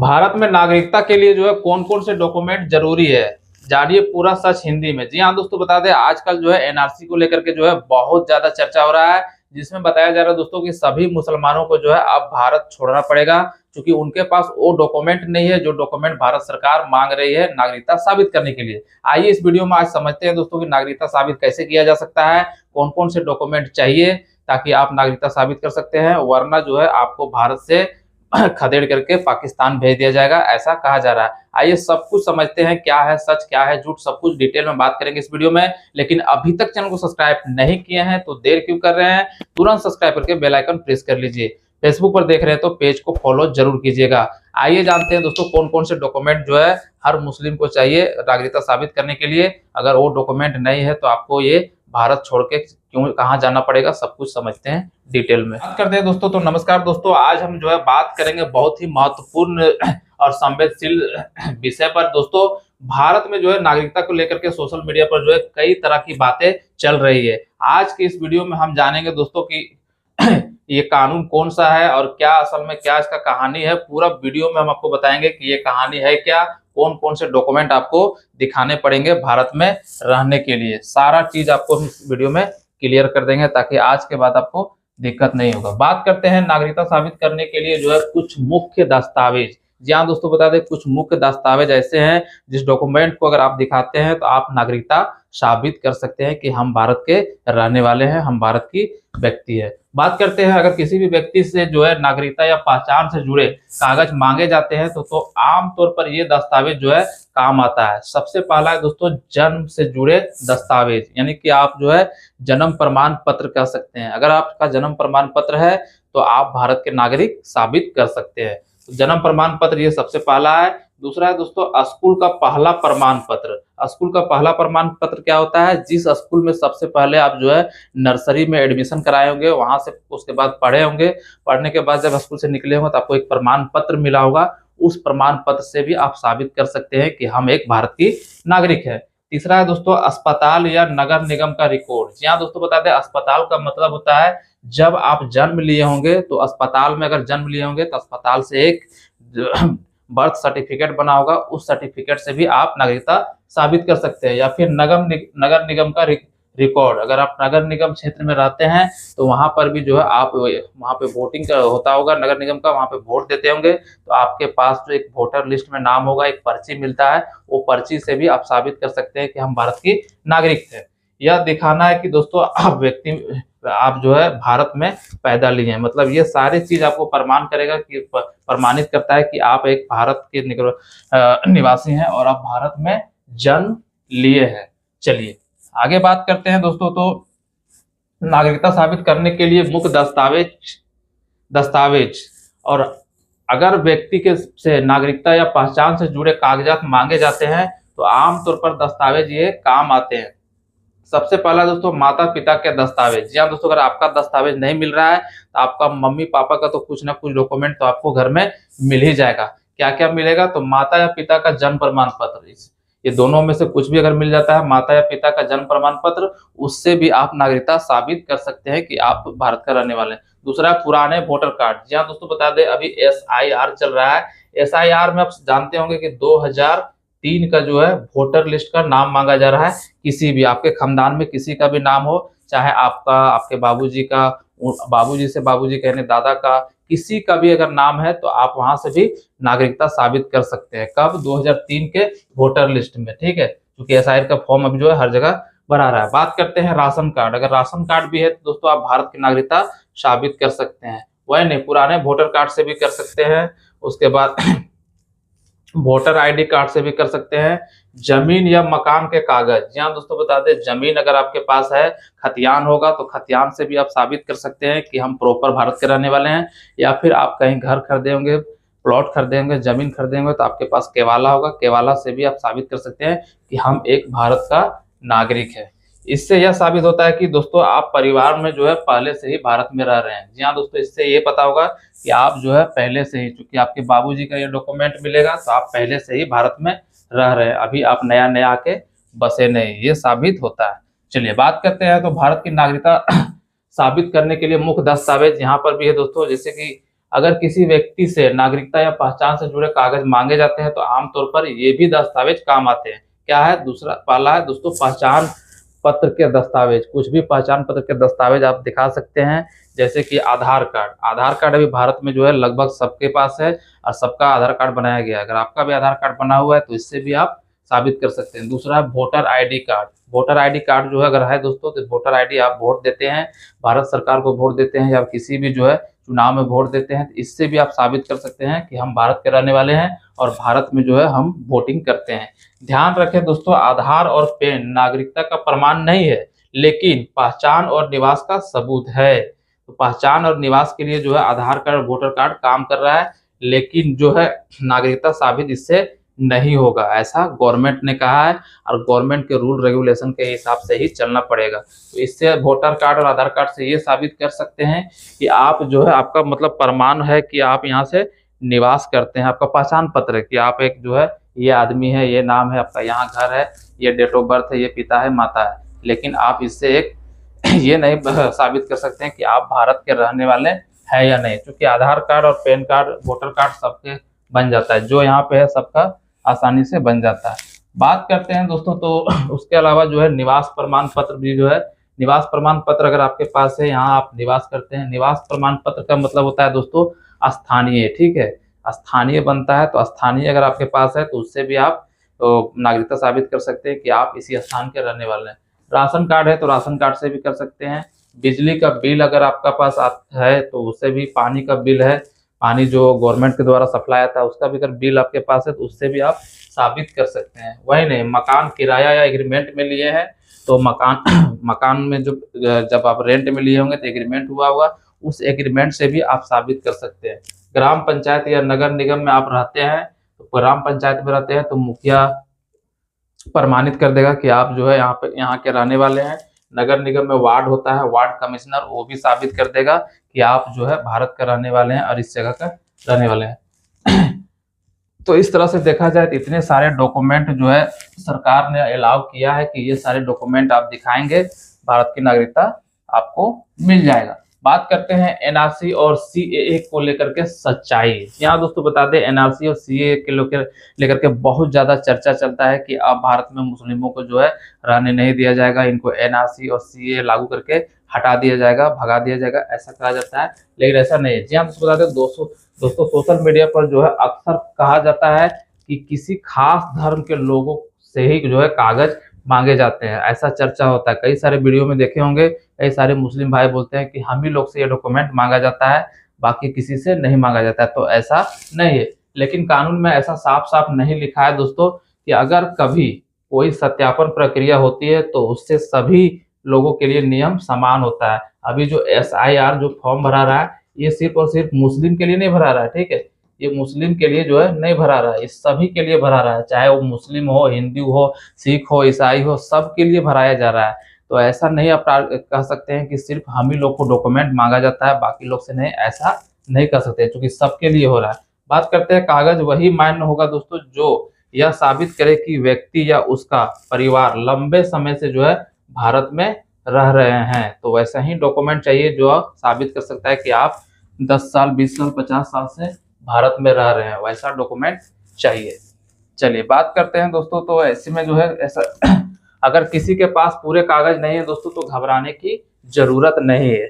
भारत में नागरिकता के लिए जो है कौन कौन से डॉक्यूमेंट जरूरी है, जानिए पूरा सच हिंदी में। जी हाँ दोस्तों, बता दें आजकल जो है एनआरसी को लेकर के जो है बहुत ज्यादा चर्चा हो रहा है, जिसमें बताया जा रहा है दोस्तों कि सभी मुसलमानों को जो है अब भारत छोड़ना पड़ेगा, क्योंकि उनके पास वो डॉक्यूमेंट नहीं है जो डॉक्यूमेंट भारत सरकार मांग रही है नागरिकता साबित करने के लिए। आइए इस वीडियो में आज समझते हैं दोस्तों कि नागरिकता साबित कैसे किया जा सकता है, कौन कौन से डॉक्यूमेंट चाहिए ताकि आप नागरिकता साबित कर सकते हैं, वरना जो है आपको भारत से खदेड़ करके पाकिस्तान भेज दिया जाएगा, ऐसा कहा जा रहा है। आइए सब कुछ समझते हैं, क्या है सच क्या है झूठ, सब कुछ डिटेल में बात करेंगे इस वीडियो में। लेकिन अभी तक चैनल को सब्सक्राइब नहीं किए हैं तो देर क्यों कर रहे हैं, तुरंत सब्सक्राइब करके बेल आइकन प्रेस कर लीजिए। फेसबुक पर देख रहे हैं तो पेज को फॉलो जरूर कीजिएगा। आइए जानते हैं दोस्तों कौन कौन से डॉक्यूमेंट जो है हर मुस्लिम को चाहिए नागरिकता साबित करने के लिए। अगर वो डॉक्यूमेंट नहीं है तो आपको ये भारत छोड़ के क्यों कहाँ जाना पड़ेगा, सब कुछ समझते हैं डिटेल में। बात करते हैं दोस्तों, तो नमस्कार दोस्तों, आज हम जो है बात करेंगे बहुत ही महत्वपूर्ण और संवेदनशील विषय पर। दोस्तों भारत में जो है नागरिकता को लेकर के सोशल मीडिया पर जो है कई तरह की बातें चल रही है। आज के इस वीडियो में हम जानेंगे दोस्तों कि ये कानून कौन सा है और क्या असल में क्या इसका कहानी है। पूरा वीडियो में हम आपको बताएंगे कि ये कहानी है क्या, कौन कौन से डॉक्यूमेंट आपको दिखाने पड़ेंगे भारत में रहने के लिए, सारा चीज आपको हम इस वीडियो में क्लियर कर देंगे ताकि आज के बाद आपको दिक्कत नहीं होगा। बात करते हैं नागरिकता साबित करने के लिए जो है कुछ मुख्य दस्तावेज। जी हाँ दोस्तों, बता दें कुछ मुख्य दस्तावेज ऐसे हैं जिस डॉक्यूमेंट को अगर आप दिखाते हैं तो आप नागरिकता साबित कर सकते हैं कि हम भारत के रहने वाले हैं, हम भारत की व्यक्ति है। बात करते हैं अगर किसी भी व्यक्ति से जो है नागरिकता या पहचान से जुड़े कागज मांगे जाते हैं तो आमतौर पर ये दस्तावेज जो है काम आता है। सबसे पहला है दोस्तों जन्म से जुड़े दस्तावेज, यानी कि आप जो है जन्म प्रमाण पत्र कह सकते हैं। अगर आपका जन्म प्रमाण पत्र है तो आप भारत के नागरिक साबित कर सकते हैं। तो जन्म प्रमाण पत्र ये सबसे पहला है। दूसरा है दोस्तों स्कूल का पहला प्रमाण पत्र। स्कूल का पहला प्रमाण पत्र क्या होता है, जिस स्कूल में सबसे पहले आप जो है नर्सरी में एडमिशन कराए होंगे, वहां से उसके बाद पढ़े होंगे, पढ़ने के बाद जब स्कूल से निकले होंगे तो आपको एक प्रमाण पत्र मिला होगा। उस प्रमाण पत्र से भी आप साबित कर सकते हैं कि हम एक भारत की नागरिक है। तीसरा है दोस्तों अस्पताल या नगर निगम का रिकॉर्ड। जी हाँ दोस्तों, बता दें अस्पताल का मतलब होता है जब आप जन्म लिए होंगे तो अस्पताल में अगर जन्म लिए होंगे तो अस्पताल से एक बर्थ सर्टिफिकेट बना होगा, उस सर्टिफिकेट से भी आप नागरिकता साबित कर सकते हैं। या फिर नगर निगम का रिकॉर्ड, अगर आप नगर निगम क्षेत्र में रहते हैं तो वहां पर भी जो है आप वहां पे वोटिंग का होता होगा नगर निगम का, वहां पे वोट देते होंगे तो आपके पास जो एक वोटर लिस्ट में नाम होगा, एक पर्ची मिलता है, वो पर्ची से भी आप साबित कर सकते हैं कि हम भारत की नागरिक थे। यह दिखाना है कि दोस्तों आप जो है भारत में पैदा लिए हैं, मतलब ये सारी चीज आपको प्रमाण करेगा कि प्रमाणित करता है कि आप एक भारत के निवासी हैं और आप भारत में जन्म लिए हैं। चलिए आगे बात करते हैं दोस्तों। तो नागरिकता साबित करने के लिए मुख्य दस्तावेज और अगर व्यक्ति के से नागरिकता या पहचान से जुड़े कागजात मांगे जाते हैं तो आमतौर पर दस्तावेज ये काम आते हैं। सबसे पहला दोस्तों माता पिता के दस्तावेज। जी हाँ दोस्तों, अगर आपका दस्तावेज नहीं मिल रहा है तो आपका मम्मी पापा का तो कुछ ना कुछ डॉक्यूमेंट तो आपको घर में मिल ही जाएगा। क्या क्या मिलेगा, तो माता या पिता का जन्म प्रमाण पत्र, ये दोनों में से कुछ भी अगर मिल जाता है, माता या पिता का जन्म प्रमाण पत्र, उससे भी आप नागरिकता साबित कर सकते हैं कि आप भारत का रहने वाले हैं। दूसरा पुराने वोटर कार्ड। जी हाँ दोस्तों, बता दें अभी SIR चल रहा है। SIR में आप जानते होंगे कि 2003 का जो है वोटर लिस्ट का नाम मांगा जा रहा है। किसी भी आपके खानदान में किसी का भी नाम हो, चाहे आपका, आपके बाबूजी का, बाबूजी से बाबूजी कहने दादा का, किसी का भी अगर नाम है तो आप वहां से भी नागरिकता साबित कर सकते हैं। कब, 2003 के वोटर लिस्ट में, ठीक है, क्योंकि SIR का फॉर्म अभी जो है हर जगह भरा रहा है। बात करते हैं राशन कार्ड। अगर राशन कार्ड भी है तो दोस्तों आप भारत की नागरिकता साबित कर सकते हैं। वही नहीं, पुराने वोटर कार्ड से भी कर सकते हैं। उसके बाद वोटर ID कार्ड से भी कर सकते हैं। जमीन या मकान के कागज। जी हाँ दोस्तों, बता दें जमीन अगर आपके पास है, खतियान होगा तो खतियान से भी आप साबित कर सकते हैं कि हम प्रॉपर भारत के रहने वाले हैं। या फिर आप कहीं घर खरीदे होंगे, प्लॉट खरीदे होंगे, जमीन खरीदे होंगे तो आपके पास केवाला होगा, केवाला से भी आप साबित कर सकते हैं कि हम एक भारत का नागरिक है। इससे यह साबित होता है कि दोस्तों आप परिवार में जो है पहले से ही भारत में रह रहे हैं। जी हाँ दोस्तों, इससे ये पता होगा कि आप जो है पहले से ही, चूंकि आपके बाबूजी का ये डॉक्यूमेंट मिलेगा तो आप पहले से ही भारत में रह रहे हैं, अभी आप नया नया आके बसे नहीं, ये साबित होता है। चलिए बात करते हैं तो भारत की नागरिकता साबित करने के लिए मुख्य दस्तावेज यहाँ पर भी है दोस्तों, जैसे कि अगर किसी व्यक्ति से नागरिकता या पहचान से जुड़े कागज मांगे जाते हैं तो आमतौर पर ये भी दस्तावेज काम आते हैं। क्या है? दूसरा पहला है दोस्तों पहचान पत्र के दस्तावेज। कुछ भी पहचान पत्र के दस्तावेज आप दिखा सकते हैं, जैसे कि आधार कार्ड। आधार कार्ड अभी भारत में जो है लगभग सबके पास है और सबका आधार कार्ड बनाया गया है। अगर आपका भी आधार कार्ड बना हुआ है तो इससे भी आप साबित कर सकते हैं। दूसरा है voter ID card. Voter ID card जो है अगर है दोस्तों तो वोटर आईडी आप वोट देते हैं, भारत सरकार को वोट देते हैं या किसी भी जो है चुनाव में वोट देते हैं, तो इससे भी आप साबित कर सकते हैं कि हम भारत के रहने वाले हैं और भारत में जो है हम वोटिंग करते हैं। ध्यान रखें दोस्तों, आधार और पैन नागरिकता का प्रमाण नहीं है, लेकिन पहचान और निवास का सबूत है। तो पहचान और निवास के लिए जो है आधार कार्ड, वोटर कार्ड काम कर रहा है, लेकिन जो है नागरिकता साबित इससे नहीं होगा, ऐसा गवर्नमेंट ने कहा है और गवर्नमेंट के रूल रेगुलेशन के हिसाब से ही चलना पड़ेगा। तो इससे वोटर कार्ड और आधार कार्ड से ये साबित कर सकते हैं कि आप जो है आपका मतलब प्रमाण है कि आप यहाँ से निवास करते हैं, आपका पहचान पत्र है कि आप एक जो है ये आदमी है, ये नाम है आपका, यहाँ घर है, ये डेट ऑफ बर्थ है, ये पिता है, माता है। लेकिन आप इससे एक ये नहीं साबित कर सकते हैं कि आप भारत के रहने वाले हैं या नहीं, क्योंकि आधार कार्ड और पैन कार्ड, वोटर कार्ड सबके बन जाता है, जो यहाँ पे है सबका आसानी से बन जाता है। बात करते हैं दोस्तों, तो उसके अलावा जो है निवास प्रमाण पत्र भी जो है, निवास प्रमाण पत्र अगर आपके पास है, यहाँ आप निवास करते हैं। निवास प्रमाण पत्र का मतलब होता है दोस्तों स्थानीय, ठीक है, स्थानीय बनता है। तो स्थानीय अगर आपके पास है तो उससे भी आप नागरिकता साबित कर सकते हैं कि आप इसी स्थान के रहने वाले हैं। राशन कार्ड है तो राशन कार्ड से भी कर सकते हैं। बिजली का बिल अगर आपका पास है तो उससे भी, पानी का बिल है, पानी जो गवर्नमेंट के द्वारा सप्लाई आता है उसका भी अगर बिल आपके पास है तो उससे भी आप साबित कर सकते हैं। वही नहीं, मकान किराया या एग्रीमेंट में लिए हैं तो मकान में जो जब आप रेंट में लिए होंगे तो एग्रीमेंट हुआ होगा, उस एग्रीमेंट से भी आप साबित कर सकते हैं। ग्राम पंचायत या नगर निगम में आप रहते हैं तो ग्राम पंचायत में रहते हैं तो मुखिया प्रमाणित कर देगा कि आप जो है यहाँ के रहने वाले हैं। नगर निगम में वार्ड होता है, वार्ड कमिश्नर, वो भी साबित कर देगा कि आप जो है भारत का रहने वाले हैं और इस जगह का रहने वाले हैं। तो इस तरह से देखा जाए तो इतने सारे डॉक्यूमेंट जो है सरकार ने अलाउ किया है कि ये सारे डॉक्यूमेंट आप दिखाएंगे, भारत की नागरिकता आपको मिल जाएगा। बात करते हैं एनआरसी और सीएए को लेकर के सच्चाई। यहाँ दोस्तों बता दें, एनआरसी और सीएए के लेकर के बहुत ज्यादा चर्चा चलता है कि अब भारत में मुस्लिमों को जो है रहने नहीं दिया जाएगा, इनको एनआरसी और सीएए लागू करके हटा दिया जाएगा, भगा दिया जाएगा, ऐसा कहा जाता है, लेकिन ऐसा नहीं है। जी हाँ दोस्तों बता दें, दोस्तों सोशल मीडिया पर जो है अक्सर कहा जाता है कि किसी खास धर्म के लोगों से ही जो है कागज मांगे जाते हैं, ऐसा चर्चा होता है। कई सारे वीडियो में देखे होंगे, कई सारे मुस्लिम भाई बोलते हैं कि हम ही लोग से ये डॉक्यूमेंट मांगा जाता है, बाकी किसी से नहीं मांगा जाता है। तो ऐसा नहीं है, लेकिन कानून में ऐसा साफ साफ नहीं लिखा है दोस्तों कि अगर कभी कोई सत्यापन प्रक्रिया होती है तो उससे सभी लोगों के लिए नियम समान होता है। अभी जो SIR जो फॉर्म भरा रहा है, ये सिर्फ और सिर्फ मुस्लिम के लिए नहीं भरा रहा है, ठीक है, ये मुस्लिम के लिए जो है नहीं भरा रहा है, ये सभी के लिए भरा रहा है, चाहे वो मुस्लिम हो, हिंदू हो, सिख हो, ईसाई हो, सब के लिए भराया जा रहा है। तो ऐसा नहीं आप कह सकते हैं कि सिर्फ हम ही लोग को डॉक्यूमेंट मांगा जाता है, बाकी लोग से नहीं, ऐसा नहीं कर सकते, क्योंकि सबके लिए हो रहा है। बात करते हैं, कागज वही मान्य होगा दोस्तों जो यह साबित करे कि व्यक्ति या उसका परिवार लंबे समय से जो है भारत में रह रहे हैं। तो वैसा ही डॉक्यूमेंट चाहिए जो साबित कर सकता है कि आप 10 साल, 20 साल, 50 साल से भारत में रह रहे हैं, वैसा डॉक्यूमेंट चाहिए। चलिए बात करते हैं दोस्तों, तो ऐसे में जो है ऐसा अगर किसी के पास पूरे कागज नहीं है दोस्तों तो घबराने की जरूरत नहीं है।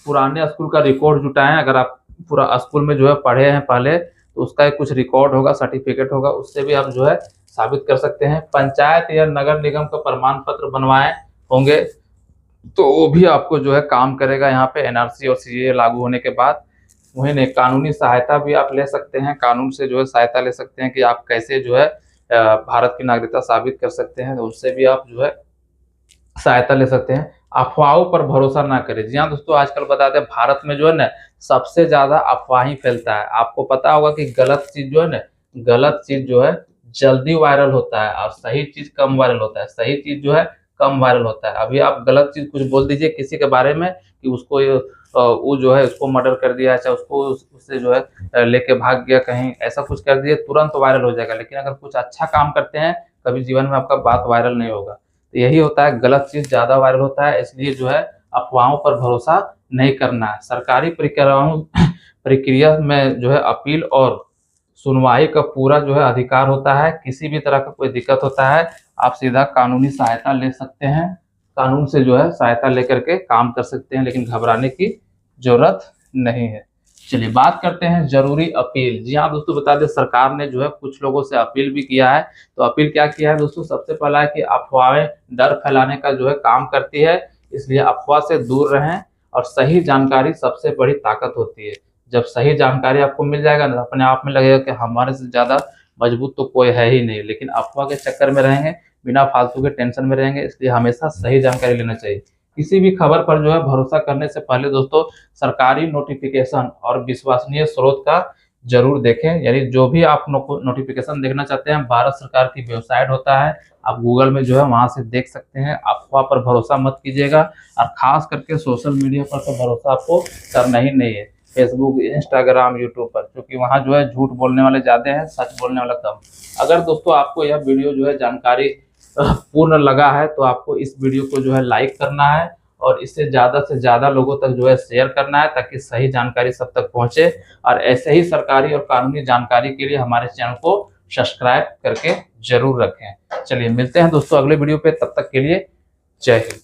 पुराने स्कूल का रिकॉर्ड जुटाएं, अगर आप पूरा स्कूल में जो है पढ़े हैं पहले तो उसका एक कुछ रिकॉर्ड होगा, सर्टिफिकेट होगा, उससे भी आप जो है साबित कर सकते हैं। पंचायत या नगर निगम का प्रमाण पत्र बनवाए होंगे तो वो भी आपको जो है काम करेगा यहाँ पे एनआरसी और सीएए लागू होने के बाद। वही नहीं, कानूनी सहायता भी आप ले सकते हैं, कानून से जो है सहायता ले सकते हैं कि आप कैसे जो है भारत की नागरिकता साबित कर सकते हैं, तो उससे भी आप जो है सहायता ले सकते हैं। अफवाहों पर भरोसा ना करें। जी हाँ दोस्तों, आजकल बताते हैं भारत में जो है ना सबसे ज्यादा अफवाह ही फैलता है। आपको पता होगा कि गलत चीज जो है ना, गलत चीज जो है जल्दी वायरल होता है और सही चीज कम वायरल होता है, सही चीज जो है कम वायरल होता है। अभी आप गलत चीज कुछ बोल दीजिए किसी के बारे में कि उसको वो जो है उसको मर्डर कर दिया, चाहे उसको उससे जो है लेके भाग गया कहीं, ऐसा कुछ कर दिए तुरंत वायरल हो जाएगा। लेकिन अगर कुछ अच्छा काम करते हैं कभी जीवन में आपका बात वायरल नहीं होगा। तो यही होता है, गलत चीज ज्यादा वायरल होता है, इसलिए जो है अफवाहों पर भरोसा नहीं करना है। सरकारी प्रक्रिया में जो है अपील और सुनवाई का पूरा जो है अधिकार होता है। किसी भी तरह का कोई दिक्कत होता है, आप सीधा कानूनी सहायता ले सकते हैं, कानून से जो है सहायता लेकर के काम कर सकते हैं, लेकिन घबराने की जरूरत नहीं है। चलिए बात करते हैं जरूरी अपील। जी हाँ दोस्तों, बता दें सरकार ने जो है कुछ लोगों से अपील भी किया है। तो अपील क्या किया है दोस्तों, सबसे पहला है कि अफवाहें डर फैलाने का जो है काम करती है, इसलिए अफवाह से दूर रहें और सही जानकारी सबसे बड़ी ताकत होती है। जब सही जानकारी आपको मिल जाएगा ना, अपने आप में लगेगा कि हमारे से ज्यादा मजबूत तो कोई है ही नहीं। लेकिन अफवाह के चक्कर में रहेंगे, बिना फालतू के टेंशन में रहेंगे, इसलिए हमेशा सही जानकारी लेना चाहिए। किसी भी खबर पर जो है भरोसा करने से पहले दोस्तों सरकारी नोटिफिकेशन और विश्वसनीय स्रोत का जरूर देखें। यानी जो भी आप नोटिफिकेशन देखना चाहते हैं, भारत सरकार की वेबसाइट होता है, आप गूगल में जो है वहां से देख सकते हैं। अफवाह पर भरोसा मत कीजिएगा, और खास करके सोशल मीडिया पर तो भरोसा आपको करना ही नहीं है। फेसबुक, इंस्टाग्राम, यूट्यूब पर, क्योंकि वहां जो है झूठ बोलने वाले ज्यादा हैं, सच बोलने वाला कम। अगर दोस्तों आपको यह वीडियो जो है जानकारी पूर्ण लगा है, तो आपको इस वीडियो को जो है लाइक करना है और इसे ज्यादा से ज्यादा लोगों तक जो है शेयर करना है, ताकि सही जानकारी सब तक पहुंचे। और ऐसे ही सरकारी और कानूनी जानकारी के लिए हमारे चैनल को सब्सक्राइब करके जरूर रखें। चलिए मिलते हैं दोस्तों अगले वीडियो पे, तब तक के लिए जय हिंद।